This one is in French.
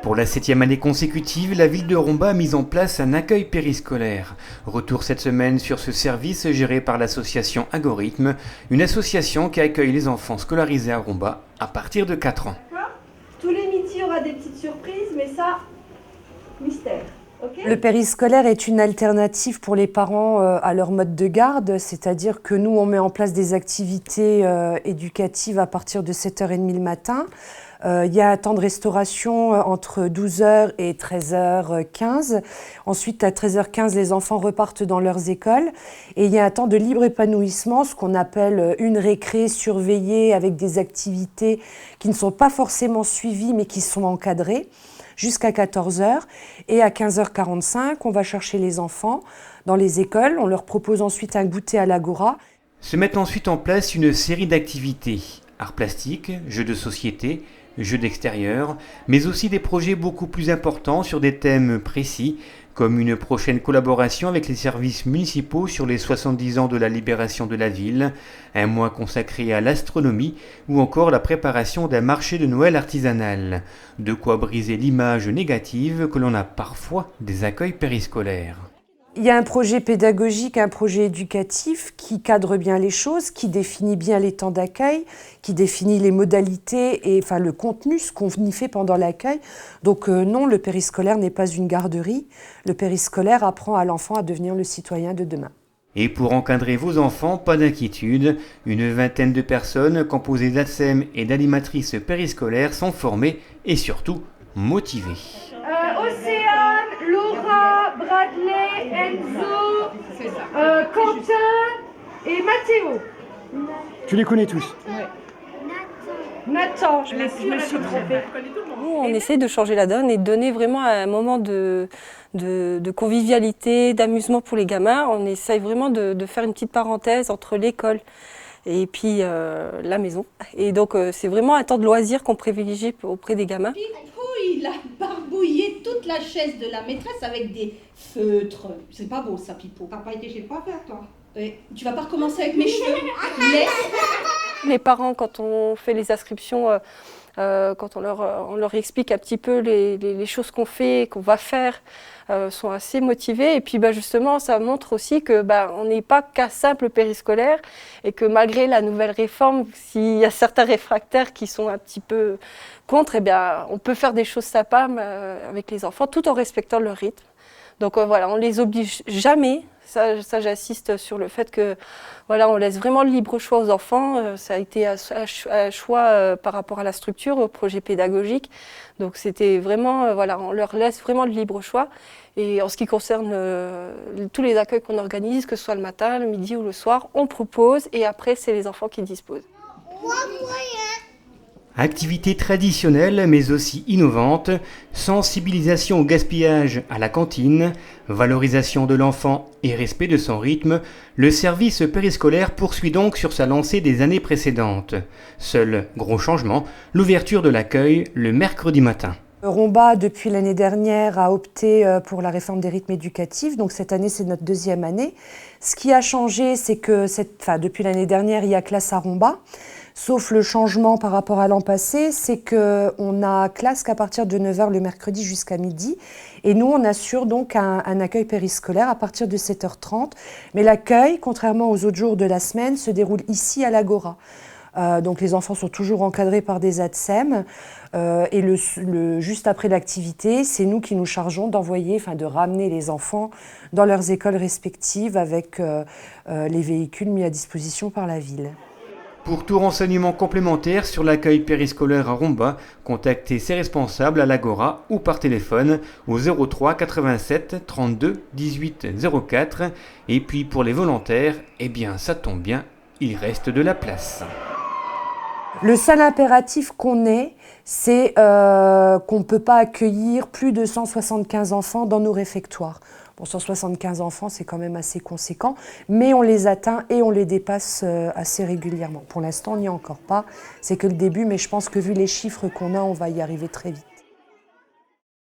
Pour la 7e année consécutive, la ville de Romba a mis en place un accueil périscolaire. Retour cette semaine sur ce service géré par l'association Algorithme, une association qui accueille les enfants scolarisés à Romba à partir de 4 ans. Tous les midis, il y aura des petites surprises, mais ça, mystère. Okay. Le périscolaire est une alternative pour les parents à leur mode de garde, c'est-à-dire que nous, on met en place des activités éducatives à partir de 7h30 le matin. Il y a un temps de restauration entre 12h et 13h15. Ensuite, à 13h15, les enfants repartent dans leurs écoles. Et il y a un temps de libre épanouissement, ce qu'on appelle une récré surveillée avec des activités qui ne sont pas forcément suivies, mais qui sont encadrées, jusqu'à 14h. Et à 15h45, on va chercher les enfants dans les écoles. On leur propose ensuite un goûter à l'Agora. Se mettent ensuite en place une série d'activités. Arts plastiques, jeux de société, jeux d'extérieur, mais aussi des projets beaucoup plus importants sur des thèmes précis, comme une prochaine collaboration avec les services municipaux sur les 70 ans de la libération de la ville, un mois consacré à l'astronomie ou encore la préparation d'un marché de Noël artisanal. De quoi briser l'image négative que l'on a parfois des accueils périscolaires. Il y a un projet pédagogique, un projet éducatif qui cadre bien les choses, qui définit bien les temps d'accueil, qui définit les modalités et enfin le contenu, ce qu'on y fait pendant l'accueil. Donc non, le périscolaire n'est pas une garderie. Le périscolaire apprend à l'enfant à devenir le citoyen de demain. Et pour encadrer vos enfants, pas d'inquiétude, une vingtaine de personnes composées d'ATSEM et d'animatrices périscolaires sont formées et surtout motivées. Océane, Laura, Bradley, Enzo, Quentin et Mathéo. Tu les connais tous? Ouais. Nathan, je me suis trompée. Nous, on essaie de changer la donne et de donner vraiment un moment de convivialité, d'amusement pour les gamins. On essaye vraiment de faire une petite parenthèse entre l'école et puis la maison. Et donc, c'est vraiment un temps de loisir qu'on privilégie auprès des gamins. Il a barbouillé toute la chaise de la maîtresse avec des feutres. C'est pas beau ça, Pipo. T'as pas été chez le coiffeur, toi? Tu vas pas recommencer avec mes cheveux? Les parents, quand on fait les inscriptions, quand on leur explique un petit peu les choses qu'on fait, qu'on va faire, sont assez motivés. Et puis justement, ça montre aussi que on n'est pas qu'un simple périscolaire et que malgré la nouvelle réforme, s'il y a certains réfractaires qui sont un petit peu contre, on peut faire des choses sympas avec les enfants tout en respectant leur rythme. Donc voilà, on les oblige jamais. Ça, j'insiste sur le fait que voilà, on laisse vraiment le libre choix aux enfants. Ça a été un choix par rapport à la structure, au projet pédagogique. Donc c'était vraiment, voilà, on leur laisse vraiment le libre choix. Et en ce qui concerne tous les accueils qu'on organise, que ce soit le matin, le midi ou le soir, on propose et après c'est les enfants qui disposent. Activités traditionnelles mais aussi innovantes, sensibilisation au gaspillage à la cantine, valorisation de l'enfant et respect de son rythme, le service périscolaire poursuit donc sur sa lancée des années précédentes. Seul gros changement, l'ouverture de l'accueil le mercredi matin. Romba, depuis l'année dernière, a opté pour la réforme des rythmes éducatifs. Donc cette année, c'est notre 2e année. Ce qui a changé, c'est que depuis l'année dernière, il y a classe à Romba. Sauf le changement par rapport à l'an passé, c'est qu'on a classe qu'à partir de 9h le mercredi jusqu'à midi. Et nous, on assure donc un accueil périscolaire à partir de 7h30. Mais l'accueil, contrairement aux autres jours de la semaine, se déroule ici à l'Agora. Donc les enfants sont toujours encadrés par des ATSEM. Et juste après l'activité, c'est nous qui nous chargeons de ramener les enfants dans leurs écoles respectives avec les véhicules mis à disposition par la ville. Pour tout renseignement complémentaire sur l'accueil périscolaire à Romba, contactez ses responsables à l'Agora ou par téléphone au 03 87 32 18 04. Et puis pour les volontaires, ça tombe bien, il reste de la place. Le seul impératif qu'on ait, c'est qu'on ne peut pas accueillir plus de 175 enfants dans nos réfectoires. Bon, 175 enfants, c'est quand même assez conséquent, mais on les atteint et on les dépasse assez régulièrement. Pour l'instant, on n'y est encore pas, c'est que le début, mais je pense que vu les chiffres qu'on a, on va y arriver très vite.